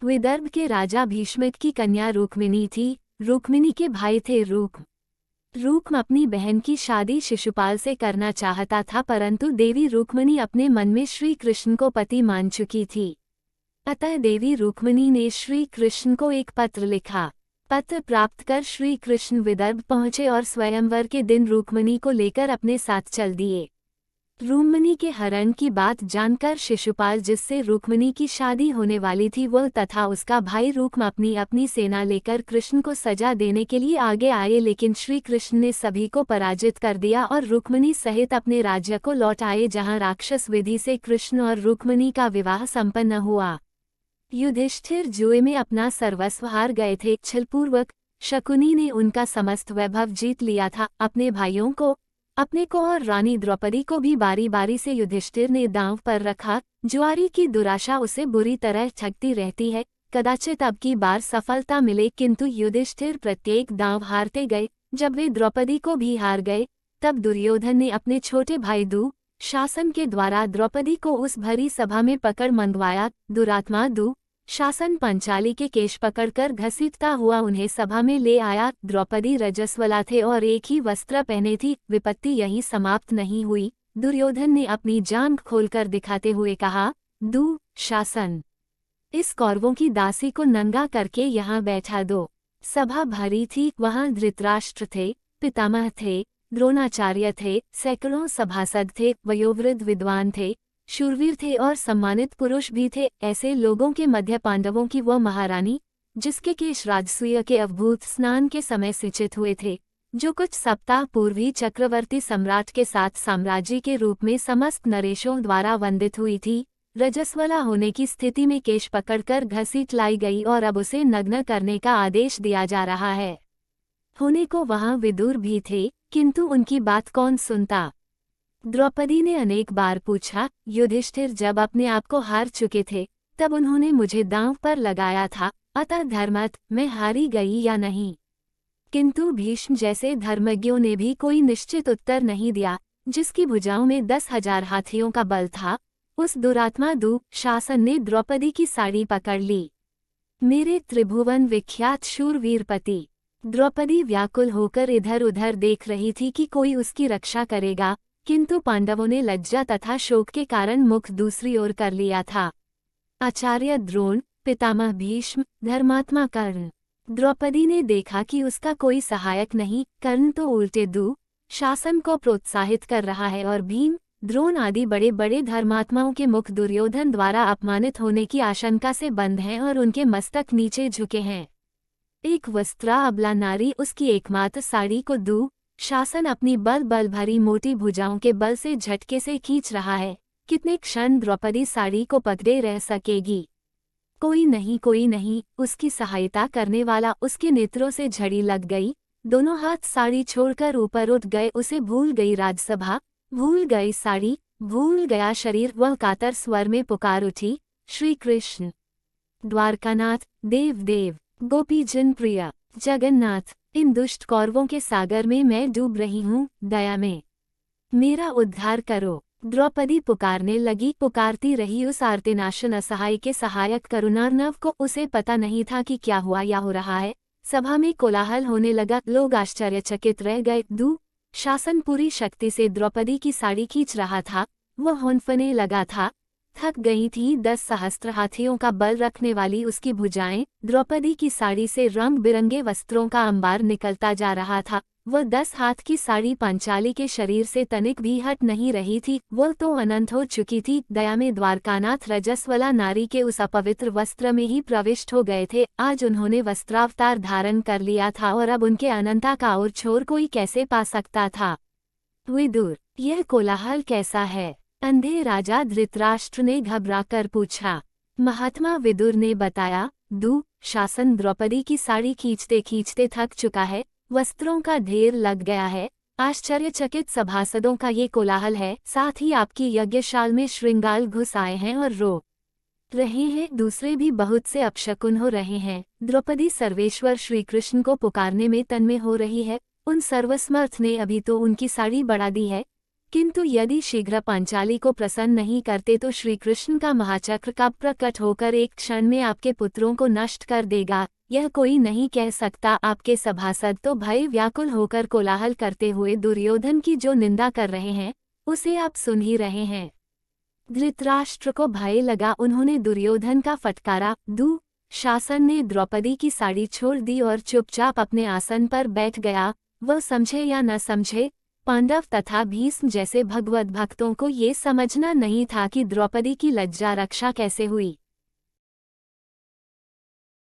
विदर्भ के राजा भीष्मक की कन्या रुक्मिणी थी। रुक्मिणी के भाई थे रुक्म। रुक्म अपनी बहन की शादी शिशुपाल से करना चाहता था, परंतु देवी रुक्मिणी अपने मन में श्री कृष्ण को पति मान चुकी थी। अतः देवी रुक्मिणी ने श्री कृष्ण को एक पत्र लिखा। पत्र प्राप्त कर श्री कृष्ण विदर्भ पहुंचे और स्वयंवर के दिन रुक्मिणी को लेकर अपने साथ चल दिए। रुक्मिणी के हरण की बात जानकर शिशुपाल, जिससे रुक्मिणी की शादी होने वाली थी, वो तथा उसका भाई रुक्म अपनी सेना लेकर कृष्ण को सजा देने के लिए आगे आए, लेकिन श्री कृष्ण ने सभी को पराजित कर दिया और रुक्मिणी सहित अपने राज्य को लौट आए, जहाँ राक्षस विधि से कृष्ण और रुक्मिणी का विवाह संपन्न हुआ। युधिष्ठिर जुए में अपना सर्वस्व हार गए थे। छलपूर्वक शकुनी ने उनका समस्त वैभव जीत लिया था। अपने भाइयों को, अपने को और रानी द्रौपदी को भी बारी बारी से युधिष्ठिर ने दांव पर रखा। जुआरी की दुराशा उसे बुरी तरह ठगती रहती है। कदाचित अब की बार सफलता मिले, किंतु युधिष्ठिर प्रत्येक दांव हारते गए। जब वे द्रौपदी को भी हार गए, तब दुर्योधन ने अपने छोटे भाई दु शासन के द्वारा द्रौपदी को उस भरी सभा में पकड़ मंगवाया। दुरात्मा दु शासन पंचाली के केश पकड़कर घसीटता हुआ उन्हें सभा में ले आया। द्रौपदी रजस्वला थे और एक ही वस्त्र पहने थी। विपत्ति यहीं समाप्त नहीं हुई। दुर्योधन ने अपनी जांघ खोलकर दिखाते हुए कहा, दु शासन, इस कौरवों की दासी को नंगा करके यहाँ बैठा दो। सभा भरी थी। वहाँ धृतराष्ट्र थे, पितामह थे, द्रोणाचार्य थे, सैकड़ों सभासद थे, वयोवृद्ध विद्वान थे, शूरवीर थे और सम्मानित पुरुष भी थे। ऐसे लोगों के मध्य पांडवों की वह महारानी, जिसके केश राजसूय के अवभूत स्नान के समय सिंचित हुए थे, जो कुछ सप्ताह पूर्व ही चक्रवर्ती सम्राट के साथ साम्राज्य के रूप में समस्त नरेशों द्वारा वंदित हुई थी, रजस्वला होने की स्थिति में केश पकड़कर घसीट लाई गई और अब उसे नग्न करने का आदेश दिया जा रहा है। होने को वहां विदुर भी थे, किंतु उनकी बात कौन सुनता। द्रौपदी ने अनेक बार पूछा। युधिष्ठिर जब अपने आप को हार चुके थे, तब उन्होंने मुझे दांव पर लगाया था, अतः धर्मत मैं हारी गई या नहीं। किंतु भीष्म जैसे धर्मज्ञों ने भी कोई निश्चित उत्तर नहीं दिया। जिसकी भुजाओं में 10,000 हाथियों का बल था, उस दुरात्मा दु शासन ने द्रौपदी की साड़ी पकड़ ली। मेरे त्रिभुवन विख्यात शूरवीर पति। द्रौपदी व्याकुल होकर इधर उधर देख रही थी कि कोई उसकी रक्षा करेगा, किंतु पांडवों ने लज्जा तथा शोक के कारण मुख दूसरी ओर कर लिया था। आचार्य द्रोण, पितामह भीष्म, धर्मात्मा कर्ण। द्रौपदी ने देखा कि उसका कोई सहायक नहीं। कर्ण तो उल्टे दु शासन को प्रोत्साहित कर रहा है और भीम, द्रोण आदि बड़े बड़े धर्मात्माओं के मुख दुर्योधन द्वारा अपमानित होने की आशंका से बंद हैं और उनके मस्तक नीचे झुके हैं। एक वस्त्रा अबला नारी उसकी एकमात्र साड़ी को दु शासन अपनी बल भरी मोटी भुजाओं के बल से झटके से खींच रहा है। कितने क्षण द्रौपदी साड़ी को पकड़े रह सकेगी। कोई नहीं, उसकी सहायता करने वाला। उसके नेत्रों से झड़ी लग गई। दोनों हाथ साड़ी छोड़कर ऊपर उठ गए। उसे भूल गई राजसभा, भूल गई साड़ी, भूल गया शरीर। वह कातर स्वर में पुकार उठी, श्री कृष्ण, द्वारकानाथ, देव, गोपीजन प्रिय, जगन्नाथ, इन दुष्ट कौरवों के सागर में मैं डूब रही हूँ, दया में मेरा उद्धार करो। द्रौपदी पुकारने लगी। पुकारती रही उस आर्तिनाशन असहाय के सहायक करुणार्णव को। उसे पता नहीं था कि क्या हुआ या हो रहा है। सभा में कोलाहल होने लगा। लोग आश्चर्यचकित रह गए। दु शासन पूरी शक्ति से द्रौपदी की साड़ी खींच रहा था। वह होंफने लगा था। थक गई थी। 10 सहस्त्र हाथियों का बल रखने वाली उसकी भुजाएं। द्रौपदी की साड़ी से रंग बिरंगे वस्त्रों का अंबार निकलता जा रहा था। वह 10 हाथ की साड़ी पांचाली के शरीर से तनिक भी हट नहीं रही थी। वह तो अनंत हो चुकी थी। दया में द्वारकानाथ रजस्वला नारी के उस अपवित्र वस्त्र में ही प्रविष्ट हो गए थे। आज उन्होंने वस्त्रावतार धारण कर लिया था और अब उनके अनंता का और छोर कोई कैसे पा सकता था। विदुर, यह कोलाहल कैसा है? अंधे राजा धृतराष्ट्र ने घबराकर पूछा। महात्मा विदुर ने बताया, दु शासन द्रौपदी की साड़ी खींचते खींचते थक चुका है। वस्त्रों का ढेर लग गया है। आश्चर्यचकित सभासदों का ये कोलाहल है। साथ ही आपकी यज्ञशाल में श्रृंगाल घुस आए हैं और रो रहे हैं। दूसरे भी बहुत से अपशकुन हो रहे हैं। द्रौपदी सर्वेश्वर श्री कृष्ण को पुकारने में तन्मय हो रही है। उन सर्वसमर्थ ने अभी तो उनकी साड़ी बढ़ा दी है, किंतु यदि शीघ्र पांचाली को प्रसन्न नहीं करते तो श्री कृष्ण का महाचक्र कब प्रकट होकर एक क्षण में आपके पुत्रों को नष्ट कर देगा, यह कोई नहीं कह सकता। आपके सभासद तो भय व्याकुल होकर कोलाहल करते हुए दुर्योधन की जो निंदा कर रहे हैं उसे आप सुन ही रहे हैं। धृतराष्ट्र को भय लगा, उन्होंने दुर्योधन का फटकारा। शासन ने द्रौपदी की साड़ी छोड़ दी और चुपचाप अपने आसन पर बैठ गया। वह समझे या न समझे, पांडव तथा भीष्म जैसे भगवत भक्तों को ये समझना नहीं था कि द्रौपदी की लज्जा रक्षा कैसे हुई।